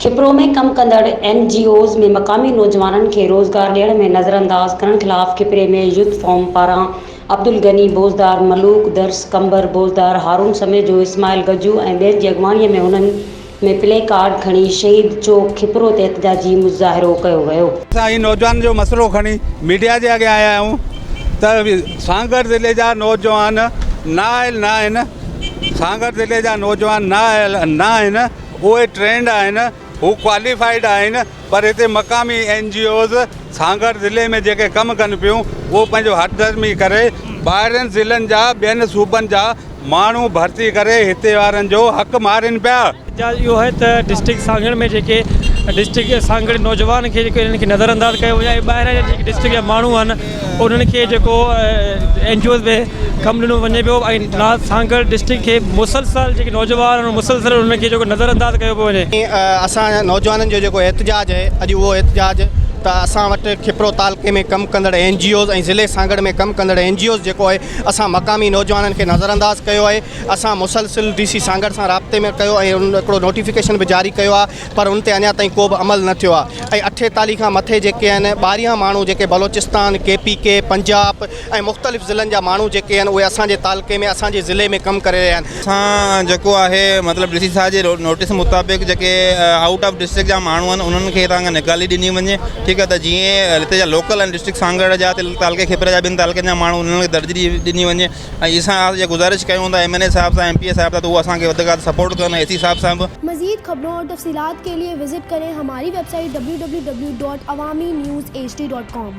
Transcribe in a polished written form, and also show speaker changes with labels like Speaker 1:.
Speaker 1: खिपरो में कम कंदड़ NGOs में मकामी नौजवाननि खे रोज़गार ॾियण में नज़रअंदाज करण ख़िलाफ़ खिपरे में यूथ फोरम पारां अब्दुल गनी बोज़दार, मलूक दर्स कंबर बोज़दार, हारून समेत जो इस्माइल गज्जू ऐं ॿियनि जी अॻवानीअ में उन्हनि में प्ले कार्ड खणी शहीद चौक खिपरो ते एहतजाजी मुज़ाहिरो कयो वियो।
Speaker 2: असां ही नौजवान जो मसलो खणी मीडिया जे अॻियां आया आहियूं त सागर ज़िले जा नौजवान न आहिनि, सागर ज़िले जा नौजवान न आहिनि, उहे ट्रेंड आहिनि, हू क्वालिफाइड आहिनि, पर हिते मक़ामी NGOs सागर ज़िले में जेके कमु कनि पियूं उहो पंहिंजो हथधर्मी करे ॿाहिरनि ज़िलनि जा ॿियनि सूबनि जा माण्हू भर्ती करे हिते वारनि जो हक़ मारनि पिया।
Speaker 3: इहो आहे त डिस्ट्रिक्ट सागर में जेके डिस्ट्रिक्ट सागर नौजवान खे जेके इन्हनि खे नज़रअंदाज कयो वञे, ॿाहिरां जा जेके डिस्ट्रिक्ट जा माण्हू आहिनि उन्हनि खे जेको NGOs में कमु ॾिनो वञे पियो ऐं सागर डिस्ट्रिक्ट खे मुसलसल जेके नौजवान आहिनि मुसलसल उन्हनि खे जेको नज़रअंदाज कयो पियो वञे।
Speaker 4: असां नौजवाननि जो जेको एहतजाज आहे अॼु उहो एहतजाज त असां वटि खिपरो तालुके में कमु कंदड़ NGOs ऐं ज़िले सागर में कमु कंदड़ NGOs जेको आहे असां मक़ामी नौजवाननि खे नज़रअंदाज कयो आहे। असां मुसलसिल DC सागर सां राब्ते में कयो ऐं उन हिकिड़ो नोटिफिकेशन बि जारी कयो आहे, पर उन ते अञा ताईं को बि अमल न थियो आहे। ऐं 8 तारीख़ खां मथे जेके आहिनि 12 माण्हू जेके बलोचिस्तान, KPK, पंजाब ऐं मुख़्तलिफ़ ज़िलनि जा माण्हू जेके आहिनि उहे असांजे तालुके में असांजे ज़िले में कमु करे रहिया आहिनि।
Speaker 5: असां जेको आहे मतिलबु DC साहब जे नोटिस मुताबिक़ जेके आउट ऑफ डिस्ट्रिक्ट जा माण्हू आहिनि उन्हनि खे हितां खां निकाली ॾिनी वञे। ठीकु आहे, त जीअं हिते जा लोकल आहिनि डिस्ट्रिक्ट सागर जा तालुके खिपरे जा ॿिनि तालुकनि जा माण्हू उन्हनि खे दर्जी ॾिनी वञे। ऐं असां जे गुज़ारिश कयूं था MNA साहब सां, MPA साहब सां, तो वो असांखे वधीक सपोर्ट कनि AC साहब सां बि।
Speaker 6: मज़ीद खबरों और तफसीलात के लिए विजिट करें हमारी वेबसाइट www.awamiNewsHD.com।